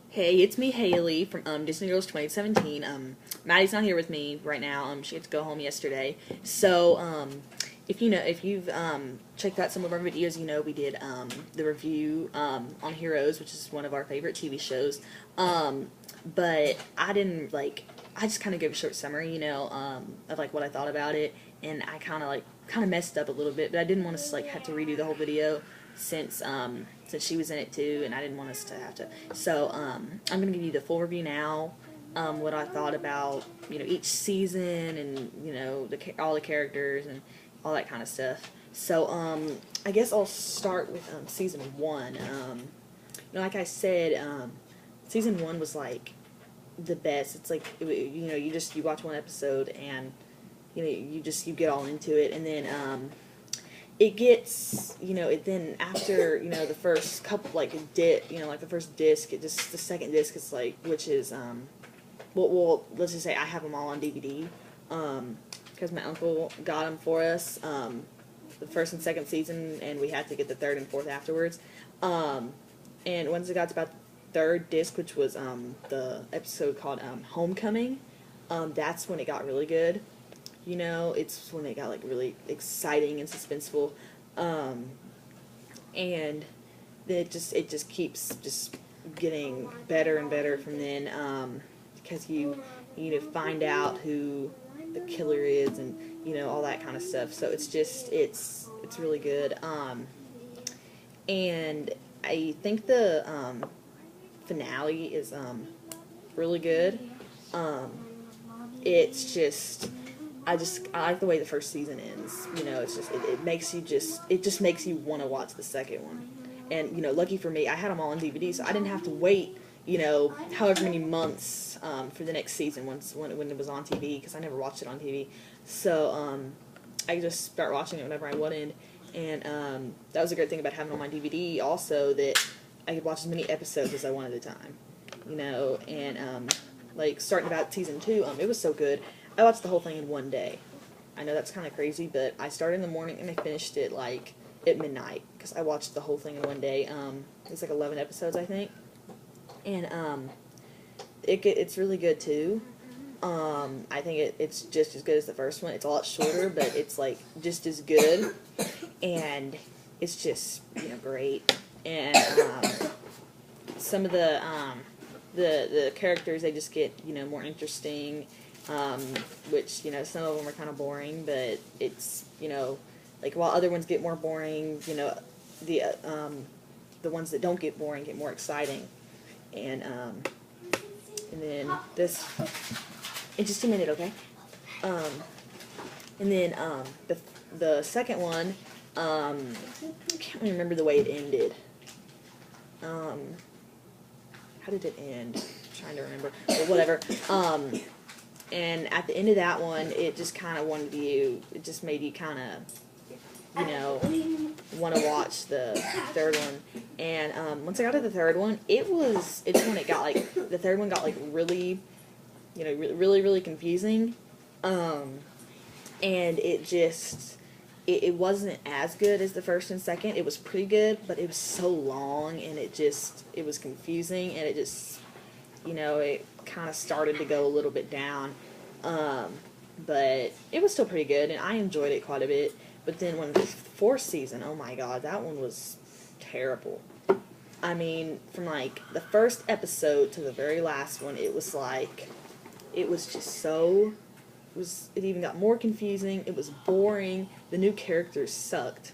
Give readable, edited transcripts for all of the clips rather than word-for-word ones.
Hey, it's me, Haley, from Disney Girls 2017. Maddie's not here with me right now. She had to go home yesterday. So, if you've checked out some of our videos, you know we did the review on Heroes, which is one of our favorite TV shows. But I didn't I just kind of gave a short summary, of like what I thought about it, and I kind of messed up a little bit, but I didn't want us to have to redo the whole video since she was in it too, and I didn't want us to have to. So I'm gonna give you the full review now. What I thought about each season and all the characters and all that kind of stuff. So I guess I'll start with season one. Like I said, season one was like the best. It's like you watch one episode and you get all into it, and then it gets, it then after, the first couple, the first disc, the second disc is which is, well, let's just say I have them all on DVD, because my uncle got them for us, the first and second season, and we had to get the third and fourth afterwards, and once it got to about the third disc, which was, the episode called, Homecoming, that's when it got really good. It's when it got really exciting and suspenseful, and it just keeps just getting better and better from then, because you find out who the killer is and all that kind of stuff. So it's really good, and I think the finale is really good. It's just I like the way the first season ends. It's just it makes you want to watch the second one. And lucky for me, I had them all on DVD, so I didn't have to wait however many months for the next season when it was on TV, because I never watched it on TV. So I just start watching it whenever I wanted, and that was a great thing about having it on my DVD. Also, that I could watch as many episodes as I wanted at a time. And starting about season two, it was so good. I watched the whole thing in one day. I know that's kind of crazy, but I started in the morning and I finished it at midnight, because I watched the whole thing in one day. It's 11 episodes, I think, and it's really good too. I think it's just as good as the first one. It's a lot shorter, but it's just as good, and it's just great. And some of the characters, they just get more interesting. Which, some of them are kind of boring, but it's, while other ones get more boring, the ones that don't get boring get more exciting. And then in just a minute, okay? And then, the second one, I can't really remember the way it ended. How did it end? I'm trying to remember. Well, whatever. And at the end of that one, it just kind of it just made you kind of, want to watch the third one. And once I got to the third one, it's when it got, the third one got, really, really, really confusing. And it wasn't as good as the first and second. It was pretty good, but it was so long, and it was confusing, and it just, it kind of started to go a little bit down, but it was still pretty good, and I enjoyed it quite a bit. But then when the fourth season, oh my god, that one was terrible. I mean, from the first episode to the very last one, it was just so, it even got more confusing. It was boring. The new characters sucked.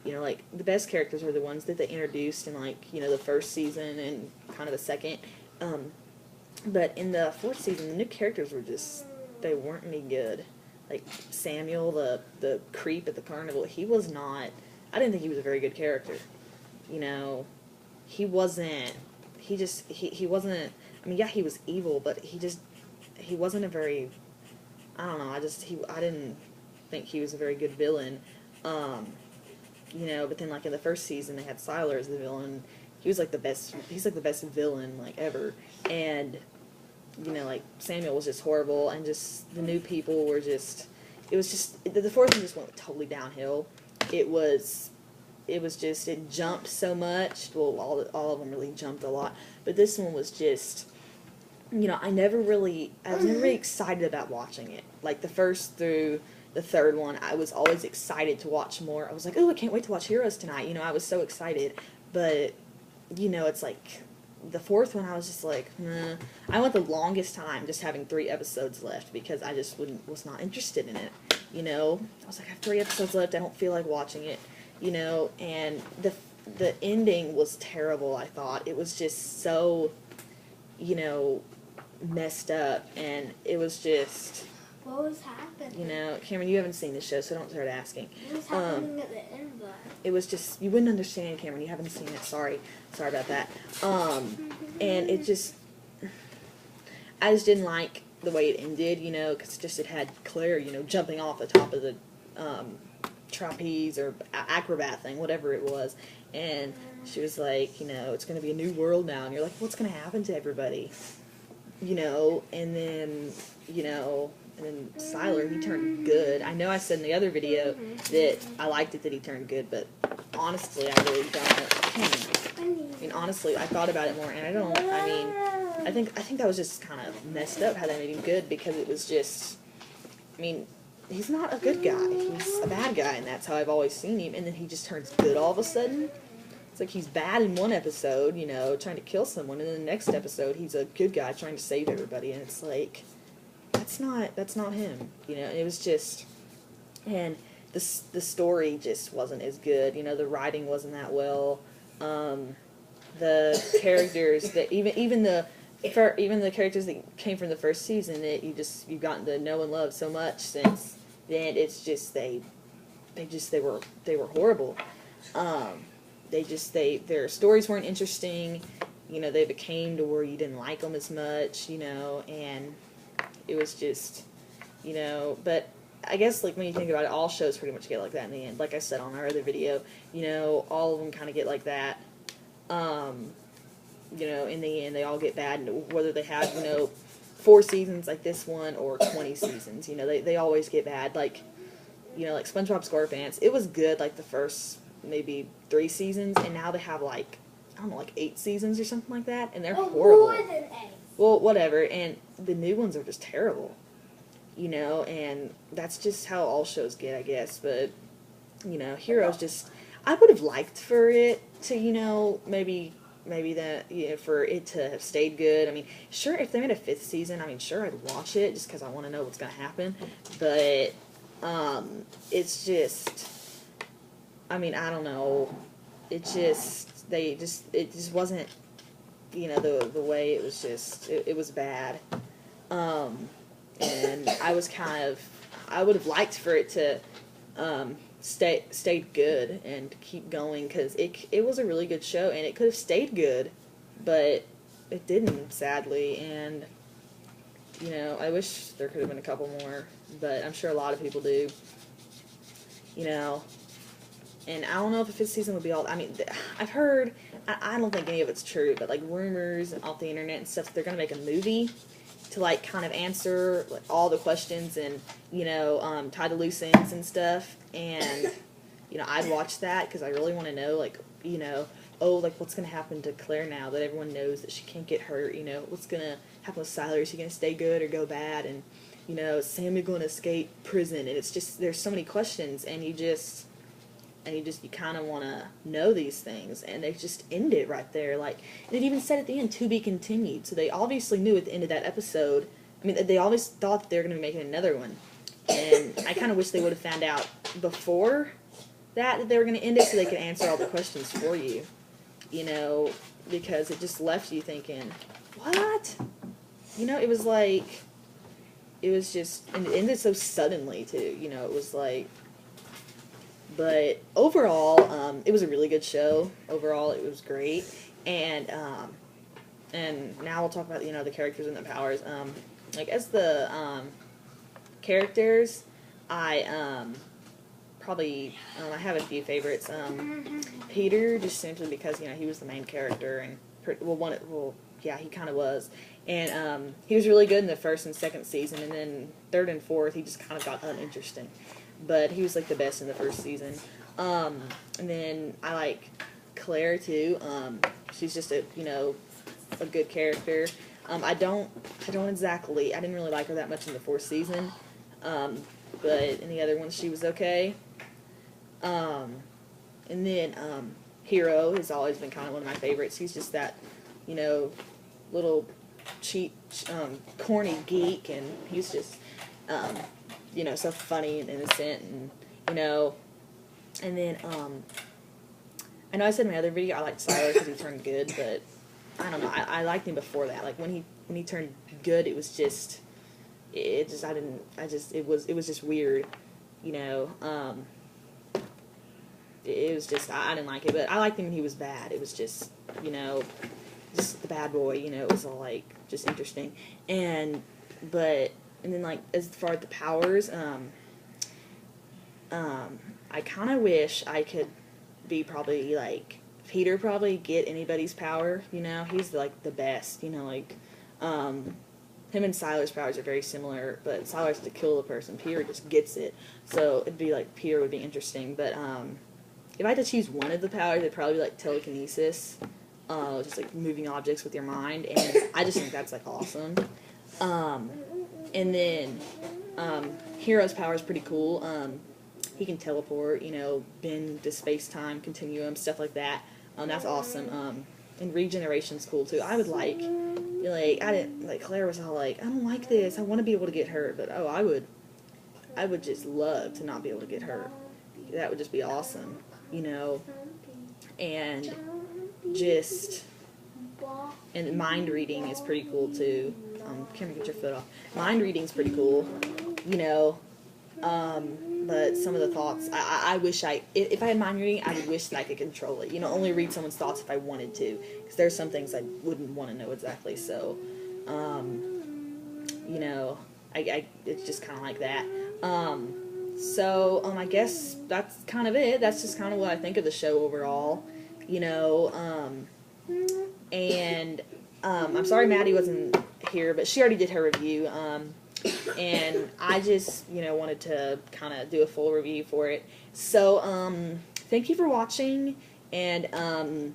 The best characters were the ones that they introduced in the first season and kind of the second. But in the fourth season, the new characters they weren't any good. Samuel, the creep at the carnival, I didn't think he was a very good character. He wasn't, I mean, yeah, he was evil, but he wasn't a very, I don't know, I didn't think he was a very good villain. But then in the first season, they had Siler as the villain. He was the best, he's the best villain, ever. And, Samuel was just horrible, and just the new people were the fourth one just went totally downhill. It was it was just, it jumped so much. Well, all of them really jumped a lot, but this one was just, you know, I was never really excited about watching it. Like, the first through the third one, I was always excited to watch more. I was like, oh, I can't wait to watch Heroes tonight. You know, I was so excited. But, you know, it's like, the fourth one, I was just like, nah. I went the longest time just having 3 episodes left because I just was not interested in it. You know, I was like, I have 3 episodes left. I don't feel like watching it. You know, and the ending was terrible, I thought. It was just so, you know, messed up, and it was just... What was happening? You know, Cameron, you haven't seen the show, so don't start asking. What was happening at the end, though? It was just, you wouldn't understand, Cameron. You haven't seen it. Sorry about that. And it just, I just didn't like the way it ended, you know, because it had Claire, you know, jumping off the top of the trapeze or acrobat thing, whatever it was, and she was like, you know, it's going to be a new world now, and you're like, what's going to happen to everybody? You know, and then, you know, and then Siler, he turned good. I know I said in the other video that I liked it that he turned good, but honestly, I really don't. I mean, honestly, I thought about it more, and I think that was just kind of messed up how they made him good, because it was just, I mean, he's not a good guy. He's a bad guy, and that's how I've always seen him, and then he just turns good all of a sudden. It's like he's bad in one episode, you know, trying to kill someone, and then the next episode he's a good guy trying to save everybody, and it's like, that's not him, you know. And it was just, and the story just wasn't as good, you know. The writing wasn't that well. The characters that even the characters that came from the first season that you've gotten to know and love so much since then, it's just they were horrible. Their stories weren't interesting, you know. They became to where you didn't like them as much, you know, and it was just, you know. But I guess, like, when you think about it, all shows pretty much get like that in the end. Like I said on our other video, you know, all of them kind of get like that. You know, in the end, they all get bad, whether they have, you know, 4 seasons like this one or 20 seasons. You know, they always get bad. Like, you know, like SpongeBob SquarePants, it was good like the first maybe 3 seasons, and now they have like, I don't know, like 8 seasons or something like that, and they're horrible. More than 8. Well, whatever, and the new ones are just terrible, you know, and that's just how all shows get, I guess. But, you know, Heroes just, I would have liked for it to, you know, maybe that, you know, for it to have stayed good. I mean, sure, if they made a 5th season, I mean, sure, I'd watch it just because I want to know what's going to happen, but it's just, I mean, I don't know, it just wasn't, you know, the way it was just, it was bad. And I would have liked for it to stayed good and keep going, because it was a really good show, and it could have stayed good, but it didn't, sadly. And, you know, I wish there could have been a couple more, but I'm sure a lot of people do, you know. And I don't know if a 5th season would be all, I mean, I've heard, I don't think any of it's true, but like rumors off the internet and stuff, they're going to make a movie to like kind of answer like all the questions and, you know, tie the loose ends and stuff. And, you know, I'd watch that because I really want to know, like, you know, oh, like, what's going to happen to Claire now that everyone knows that she can't get hurt, you know, what's going to happen with Siler, is she going to stay good or go bad, and, you know, is Sammy going to escape prison? And it's just, there's so many questions, and you kind of want to know these things, and they just end it right there. Like, and it even said at the end, to be continued. So they obviously knew at the end of that episode, I mean, they always thought that they were going to be making another one, and I kind of wish they would have found out before that they were going to end it so they could answer all the questions for you, you know, because it just left you thinking, what? You know, it was like, it was just, and it ended so suddenly, too, you know, it was like, but overall, it was a really good show. Overall, it was great. And now we'll talk about, you know, the characters and the powers. Like, as the characters, I have a few favorites. Peter, just simply because, you know, he was the main character, and yeah, he kind of was. And he was really good in the 1st and 2nd season, and then 3rd and 4th, he just kind of got uninteresting. But he was like the best in the 1st season. And then I like Claire too. She's just a a good character. I didn't really like her that much in the fourth season, but in the other ones she was okay. And then Hero has always been kind of one of my favorites. He's just that, little cheap, corny geek, and he's just, so funny and innocent, and and then I know I said in my other video I liked Siler because he turned good, but I don't know. I liked him before that. Like when he turned good, it was just, it was just weird, It was just, I didn't like it, but I liked him when he was bad. It was just, just the bad boy, it was all like just interesting. And then like as far as the powers, I kind of wish I could be probably like Peter, probably get anybody's power, he's like the best, him and Siler's powers are very similar, but Siler's to kill the person, Peter just gets it, so it'd be like Peter would be interesting, but if I had to choose one of the powers, it'd probably be like telekinesis, just like moving objects with your mind, and I just think that's like awesome. And then Hero's power is pretty cool. He can teleport, bend to space-time continuum, stuff like that. That's awesome. And regeneration's cool too. I would like Claire was all like, I don't like this. I want to be able to get hurt, but I would just love to not be able to get hurt. That would just be awesome, and and mind reading is pretty cool too. Cameron, get your foot off. Mind reading's pretty cool, but some of the thoughts, I wish if I had mind reading, I would wish that I could control it. Only read someone's thoughts if I wanted to, because there's some things I wouldn't want to know exactly. So, it's just kind of like that. I guess that's kind of it. That's just kind of what I think of the show overall, and I'm sorry Maddie wasn't here, but she already did her review, and I just, wanted to kind of do a full review for it. So, thank you for watching, and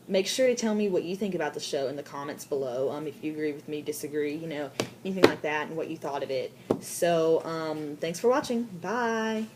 make sure to tell me what you think about the show in the comments below, if you agree with me, disagree, anything like that, and what you thought of it. So, thanks for watching. Bye!